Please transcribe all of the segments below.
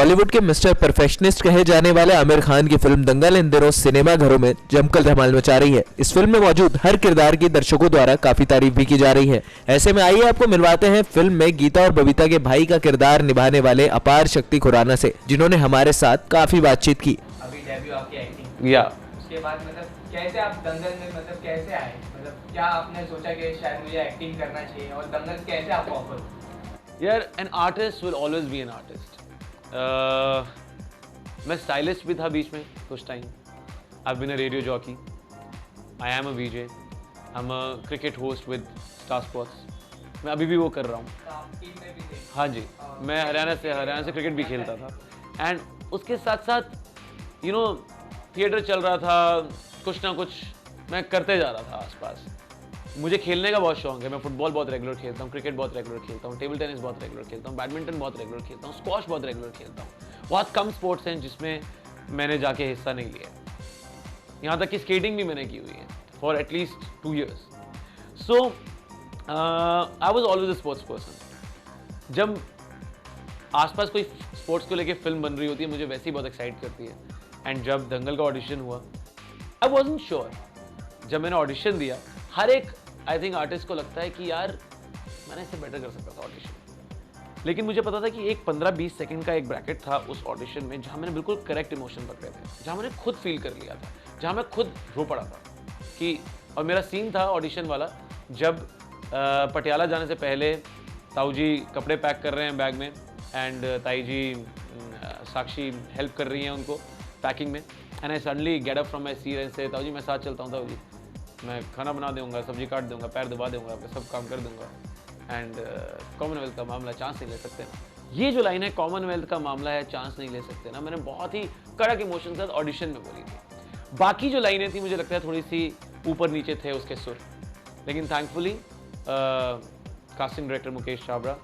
बॉलीवुड के mister perfectionist कहे जाने वाले आमिर खान की फिल्म दंगल इन दिनों सिनेमा घरों में जमकर धमाल मचा रही है। इस फिल्म में मौजूद हर किरदार की दर्शकों द्वारा काफी तारीफ भी की जा रही है। ऐसे में आइए आपको मिलवाते हैं फिल्म में गीता और बबीता के भाई का किरदार निभाने वाले अपार शक्ति खुराना से, जिन्होंने हमारे साथ काफी बातचीत की। अभी डेब्यू आपकी एक्टिंग उसके बाद कैसे आप दंगल में कैसे आए, क्या आपने सोचा कि शायद मुझे एक्टिंग करना चाहिए और दंगल कैसे आपको ऑफर? यार, an artist will always be an artist. मैं स्टाइलिस्ट भी था बीच में कुछ time. I have been a radio jockey, I am a VJ, I am a cricket host with Star Sports. मैं अभी भी वो कर रहा हूँ। हाँ जी, मैं हरियाणा से क्रिकेट भी खेलता था। एंड उसके साथ साथ यू नो थिएटर चल रहा था, कुछ ना कुछ मैं करते जा रहा था आसपास। मुझे खेलने का बहुत शौक है। मैं फुटबॉल बहुत रेगुलर खेलता हूँ, क्रिकेट बहुत रेगुलर खेलता हूँ, टेबल टेनिस बहुत रेगुलर खेलता हूँ, बैडमिंटन बहुत रेगुलर खेलता हूँ, स्क्वॉश बहुत रेगुलर खेलता हूँ। बहुत कम स्पोर्ट्स हैं जिसमें मैंने जाके हिस्सा नहीं लिया। यहाँ तक कि स्केटिंग भी मैंने की हुई है for at least 2 years। So I was always a sports person. जब आसपास कोई स्पोर्ट्स को लेके फिल्म बन रही होती है, मुझे वैसे ही बहुत एक्साइट करती है। एंड जब दंगल का ऑडिशन हुआ, आई वॉजंट श्योर। जब मैंने ऑडिशन दिया, हर एक आई थिंक आर्टिस्ट को लगता है कि यार मैंने इससे बेटर कर सकता था ऑडिशन। लेकिन मुझे पता था कि एक 15-20 सेकंड का एक ब्रैकेट था उस ऑडिशन में, जहां मैंने बिल्कुल करेक्ट इमोशन पकड़े थे, जहां मैंने खुद फील कर लिया था, जहां मैं खुद रो पड़ा था कि। और मेरा सीन था ऑडिशन वाला, जब पटियाला जाने से पहले ताऊ जी कपड़े पैक कर रहे हैं बैग में, एंड ताई जी साक्षी हेल्प कर रही हैं उनको पैकिंग में। And I suddenly get up from my seat and से, ताऊ जी मैं साथ चलता हूँ, ताऊ जी मैं खाना बना दूंगा, सब्जी काट दूंगा, पैर दबा दूंगा, सब काम कर दूंगा। एंड कॉमनवेल्थ का मामला, चांस नहीं ले सकते ना। ये जो लाइन है, कॉमनवेल्थ का मामला है, चांस नहीं ले सकते ना, मैंने बहुत ही कड़क इमोशन के साथ ऑडिशन में बोली थी। बाकी जो लाइनें थी मुझे लगता है थोड़ी सी ऊपर नीचे थे उसके सुर, लेकिन thankfully casting director Mukesh Chhabra,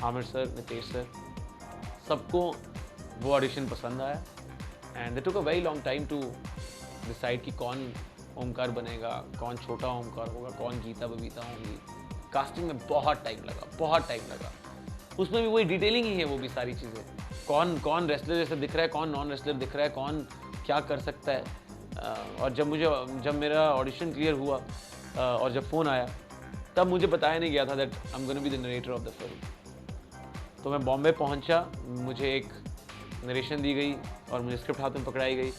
Aamir sir, Nitesh sir, सबको वो ऑडिशन पसंद आया। And they took a very long time to decide कि कौन ओमकार बनेगा, कौन छोटा ओमकार होगा, कौन गीता बबीता होंगी। कास्टिंग में बहुत टाइम लगा। उसमें भी वही डिटेलिंग ही है, वो भी सारी चीज़ें, कौन रेसलर जैसा दिख रहा है, कौन नॉन रेसलर दिख रहा है, कौन क्या कर सकता है। और जब मेरा ऑडिशन क्लियर हुआ और जब फ़ोन आया, तब मुझे बताया नहीं गया था that I am gonna be the narrator of the film. तो मैं बॉम्बे पहुंचा, मुझे एक नरेशन दी गई और मुझे स्क्रिप्ट हाथ में पकड़ाई गई।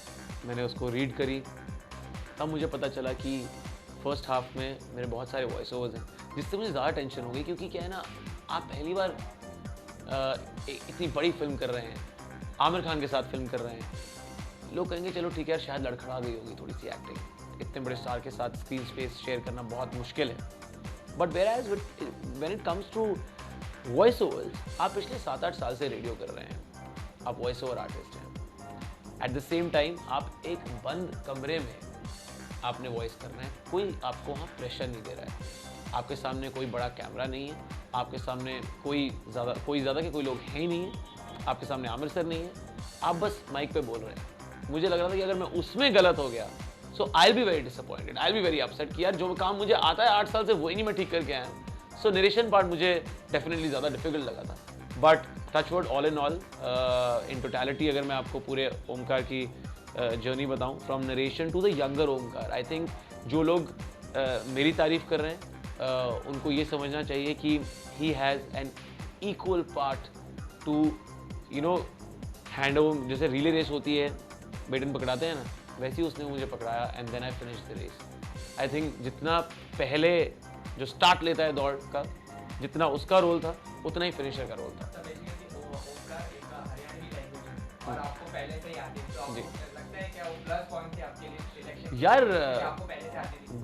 मैंने उसको रीड करी, तब मुझे पता चला कि फर्स्ट हाफ में मेरे बहुत सारे वॉइस ओवर्स हैं, जिससे मुझे ज़्यादा टेंशन हो गई। क्योंकि क्या है ना, आप पहली बार इतनी बड़ी फिल्म कर रहे हैं, आमिर खान के साथ फिल्म कर रहे हैं। लोग कहेंगे चलो ठीक है, शायद लड़खड़ा गई होगी थोड़ी सी एक्टिंग, इतने बड़े स्टार के साथ स्क्रीन स्पेस शेयर करना बहुत मुश्किल है। But whereas when it comes to voice overs, आप पिछले 7-8 साल से रेडियो कर रहे हैं, आप वॉइस ओवर आर्टिस्ट हैं। एट द सेम टाइम आप एक बंद कमरे में आपने वॉइस करना है, कोई आपको वहाँ प्रेशर नहीं दे रहा है, आपके सामने कोई बड़ा कैमरा नहीं है, आपके सामने कोई ज़्यादा के कोई लोग हैं ही नहीं है, आपके सामने आमिर सर नहीं है, आप बस माइक पे बोल रहे हैं। मुझे लग रहा था कि अगर मैं उसमें गलत हो गया, so I will be very disappointed, I will be very upset कि यार जो काम मुझे आता है 8 साल से वही नहीं मैं ठीक करके आया हूँ। सो नरेशन पार्ट मुझे डेफिनेटली ज़्यादा डिफिकल्ट लगा था। But touch wood, all in all, in totality अगर मैं आपको पूरे ओमकार की जर्नी बताऊं, from narration to the younger Omkar, I think जो लोग मेरी तारीफ कर रहे हैं उनको ये समझना चाहिए कि he has an equal part two hand over. जैसे रिले रेस होती है, बेटन पकड़ाते हैं ना, वैसे ही उसने मुझे पकड़ाया and then I finish the race. I think जितना पहले जो स्टार्ट लेता है दौड़ का, जितना उसका रोल था, उतना ही फिनिशर का रोल था। यार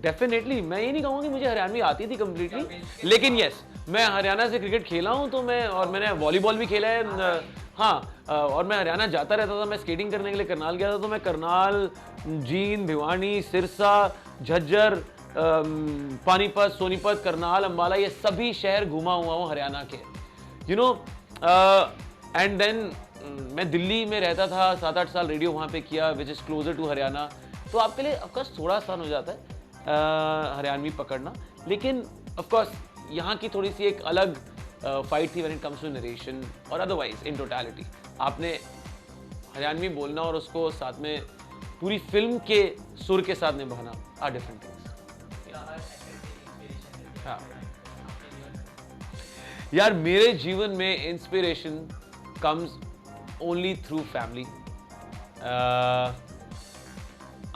डेफिनेटली मैं ये नहीं कहूँगा कि मुझे हरियाणवी आती थी कम्प्लीटली, लेकिन यस, मैं हरियाणा से क्रिकेट खेला हूँ, तो मैंने वॉलीबॉल भी खेला है। हाँ, और मैं हरियाणा जाता रहता था। मैं स्केटिंग करने के लिए करनाल गया था, तो मैं करनाल, जींद, भिवानी, सिरसा, झज्जर, पानीपत, सोनीपत, करनाल, अम्बाला, ये सभी शहर घूमा हुआ हूँ हरियाणा के, एंड देन मैं दिल्ली में रहता था 7-8 साल, रेडियो वहाँ पे किया, which is closer to Haryana. तो आपके लिए ऑफकोर्स थोड़ा आसान हो जाता है हरियाणवी पकड़ना, लेकिन ऑफकोर्स यहाँ की थोड़ी सी एक अलग फाइट थी when it comes to narration और अदरवाइज इन टोटलिटी। आपने हरियाणवी बोलना और उसको साथ में पूरी फिल्म के सुर के साथ निभाना आर डिफरेंट थिंग्स। हाँ यार, मेरे जीवन में inspiration comes only through family.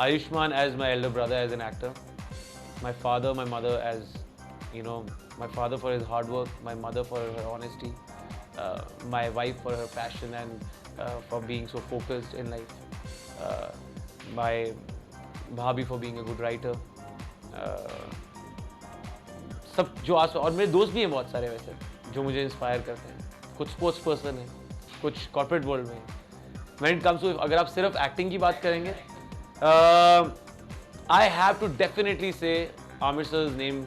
Ayushman as my elder brother as an actor, my father, my mother as, you know, my father for his hard work, my mother for her honesty, my wife for her passion and for being so focused in life, my bhabhi for being a good writer, सब जो आस और मेरे दोस्त भी हैं बहुत सारे वैसे जो मुझे इंस्पायर करते हैं। कुछ स्पोर्ट्स पर्सन हैं, कुछ कॉर्पोरेट वर्ल्ड में हैं। When it comes to, अगर आप सिर्फ एक्टिंग की बात करेंगे, I have to definitely say Aamir सर's name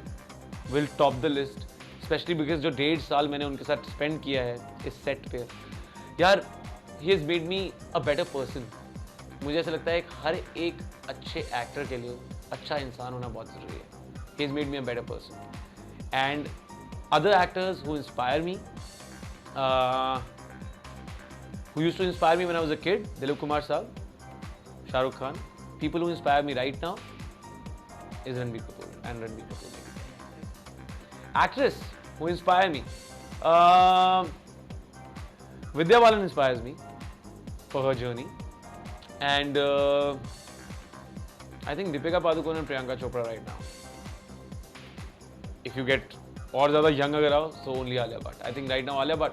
will top the list, especially because जो 1.5 साल मैंने उनके साथ स्पेंड किया है इस सेट पे, यार he has made me a better person। मुझे ऐसा लगता है कि हर एक अच्छे एक्टर के लिए अच्छा इंसान होना बहुत ज़रूरी है। He has made me a better person and other actors who inspire me, who used to inspire me when I was a kid, Dilip Kumar Saab, Shah Rukh Khan. People who inspire me right now is Ranbir Kapoor and Ranbir Kapoor. Actress who inspire me, Vidya Balan inspires me for her journey, and I think Deepika Padukone and Priyanka Chopra right now. If you get और ज़्यादा young अगर आओ, so only Alia Bhatt. I think right now Alia Bhatt,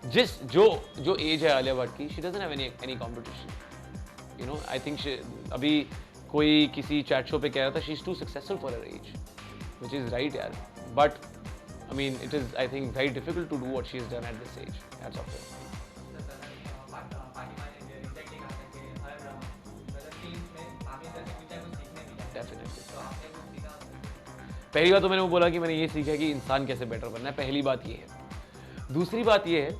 जो as है आलिया भट्ट की, she doesn't have any competition. You know, I think अभी कोई किसी चैट शो पे कह रहा था she's too successful for her age, which is right यार. But I mean, it is I think very difficult to do what she has done at this age. That's all. Definitely. पहली बात तो मैंने वो बोला कि मैंने ये सीखा कि इंसान कैसे बेटर बनना है, पहली बात ये है। दूसरी बात ये है,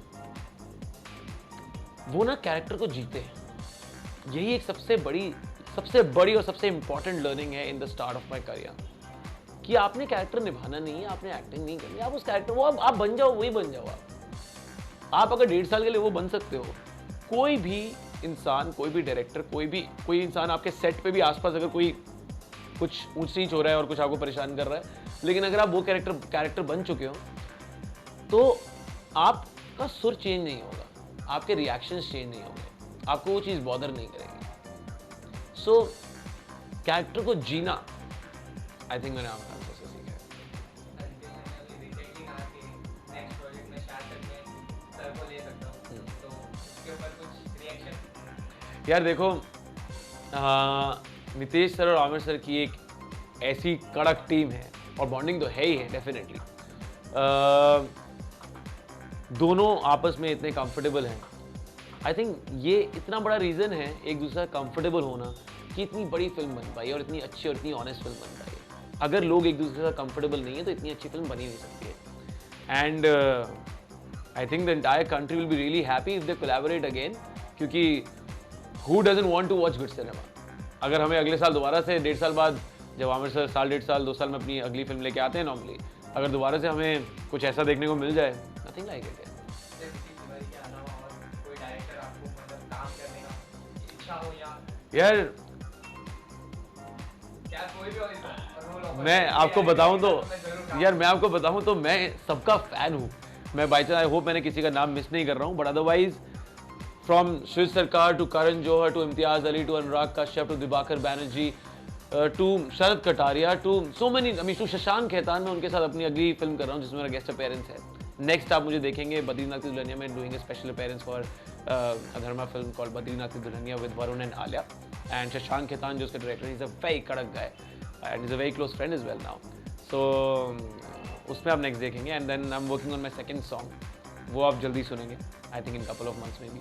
वो ना कैरेक्टर को जीते हैं। यही एक सबसे बड़ी और सबसे इंपॉर्टेंट लर्निंग है in the start of my career, कि आपने कैरेक्टर निभाना नहीं है, आपने एक्टिंग नहीं करनी, आप उस कैरेक्टर वो आप बन जाओ, वही बन जाओ। आप अगर 1.5 साल के लिए वो बन सकते हो, कोई भी इंसान, कोई भी डायरेक्टर, कोई इंसान आपके सेट पे भी आसपास अगर कोई कुछ ऊंच नीच हो रहा है और कुछ आपको परेशान कर रहा है, लेकिन अगर आप वो कैरेक्टर बन चुके हो तो आपका सुर चेंज नहीं होगा, आपके रिएक्शंस चेंज नहीं होंगे, आपको वो चीज़ बॉदर नहीं करेगी। सो कैरेक्टर को जीना, आई थिंक मैंने आपका आंसर से सीखा है। यार देखो, नितेश सर और आमिर सर की एक ऐसी कड़क टीम है और बॉन्डिंग तो है ही है डेफिनेटली। दोनों आपस में इतने कंफर्टेबल हैं। आई थिंक ये इतना बड़ा रीज़न है एक दूसरे का कंफर्टेबल होना कि इतनी बड़ी फिल्म बन पाई और इतनी अच्छी और इतनी ऑनेस्ट फिल्म बन पाई। अगर लोग एक दूसरे का कंफर्टेबल नहीं है तो इतनी अच्छी फिल्म बन ही नहीं सकती है। And I think the entire country will be really happy if they collaborate again, क्योंकि who doesn't want to watch good cinema. अगर हमें अगले साल दोबारा से 1.5 साल बाद, जब आमिर सर साल 1.5 साल 2 साल में अपनी अगली फिल्म लेके आते हैं नॉर्मली, अगर दोबारा से हमें कुछ ऐसा देखने को मिल जाए, नथिंग लाइक इट। यार मैं आपको बताऊं तो मैं सबका फैन हूँ। मैं बाई चांस, आई होप मैंने किसी का नाम मिस नहीं कर रहा हूँ, but otherwise from Shiv Sarkar to Karan Johar to Imtiaz Ali to Anurag Kashyap to Dibakar Banerjee to Sharad Kataria to so many, I mean to Shashank Khaitan, मैं उनके साथ अपनी अगली फिल्म कर रहा हूँ जिसमें मेरा गेस्ट अपीयरेंस है। नेक्स्ट आप मुझे देखेंगे बद्रीनाथ की दुल्हनिया में doing a special appearance for adharma film called Badrinath की Dulhania with Varun and Alia and Shashank Khetan जो उसके डायरेक्टर, इज अ वेरी कड़क guy and is a very close friend is well now. सो उसमें आप नेक्स्ट देखेंगे। And then I am working on my second song, वो आप जल्दी सुनेंगे, I think in couple of months में भी।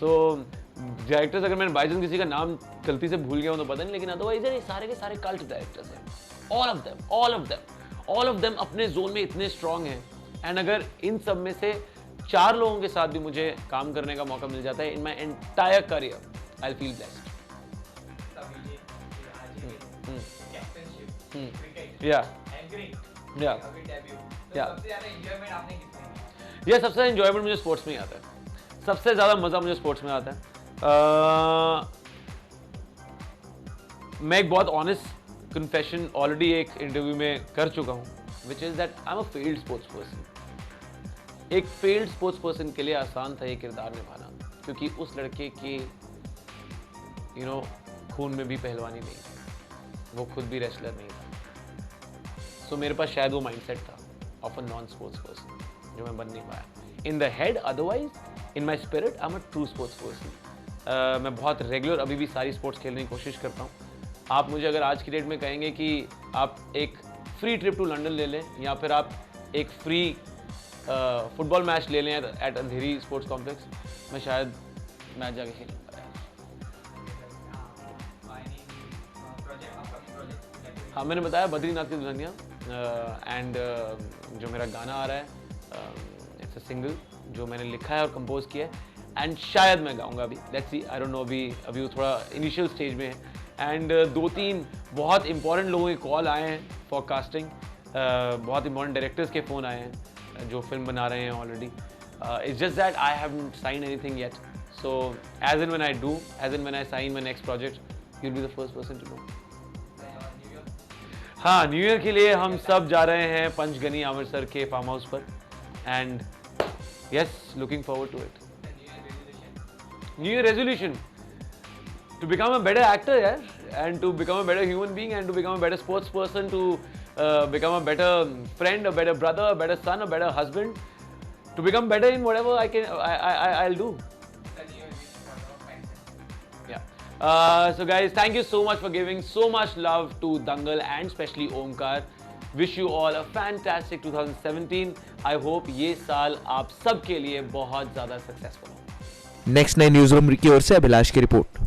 सो डायरेक्टर्स, अगर मैंने बाई चांस किसी का नाम गलती से भूल गया हूँ तो पता नहीं, लेकिन अदरवाइज ये सारे के सारे कल्ट डायरेक्टर्स हैं। ऑल ऑफ देम अपने जोन में इतने स्ट्रॉन्ग हैं। एंड अगर इन सब में से 4 लोगों के साथ भी मुझे काम करने का मौका मिल जाता है in my entire career, I feel blessed. ये सबसे एंजॉयमेंट मुझे स्पोर्ट्स में ही आता है, सबसे ज़्यादा मज़ा मुझे स्पोर्ट्स में आता है। मैं एक बहुत ऑनेस्ट कन्फेशन ऑलरेडी एक इंटरव्यू में कर चुका हूँ, which is that I am a failed sports person. एक फेल्ड स्पोर्ट्स पर्सन के लिए आसान था ये किरदार निभाना, क्योंकि उस लड़के के खून में भी पहलवानी नहीं थी, वो खुद भी रेसलर नहीं था। सो मेरे पास शायद वो माइंडसेट था of a non sports person, जो मैं बन नहीं पाया in the head. Otherwise in my spirit I am a true sports person. मैं बहुत रेगुलर अभी भी सारी स्पोर्ट्स खेलने की कोशिश करता हूँ। आप मुझे अगर आज की डेट में कहेंगे कि आप एक फ्री ट्रिप टू लंदन ले लें, या फिर आप एक फ्री फुटबॉल मैच ले लें एट अंधेरी स्पोर्ट्स कॉम्प्लेक्स, मैं शायद मैच जाके खेल लूँगा। हाँ, मैंने बताया बद्रीनाथ की दुल्हनिया, एंड जो मेरा गाना आ रहा है, इट्स अ सिंगल जो मैंने लिखा है और कंपोज किया है, एंड शायद मैं गाऊंगा अभी, let's see, I don't know, अभी वो थोड़ा इनिशियल स्टेज में है। एंड 2-3 बहुत इंपॉर्टेंट लोगों के कॉल आए हैं फॉर कास्टिंग, बहुत इंपॉर्टेंट डायरेक्टर्स के फ़ोन आए हैं जो फिल्म बना रहे हैं already. It's just that I haven't sign anything yet, so as in when I do, as in when I sign my next project, you will be the first person to know. हाँ, new year के लिए हम सब जा रहे हैं पंचगनी अमृतसर के farm house पर, and yes, looking forward to it. New year resolution to become a better actor, yeah, and to become a better human being, and to become a better sports person, to become a better friend, a better brother, a better son, a better husband, to become better in whatever I'll do. Yeah. So guys, thank you so much for giving so much love to Dangal and especially Omkar. Wish you all a fantastic 2017. I hope ये साल आप सब के लिए बहुत ज़्यादा successful हो। Next 9 news room की ओर से अभिलाष की रिपोर्ट।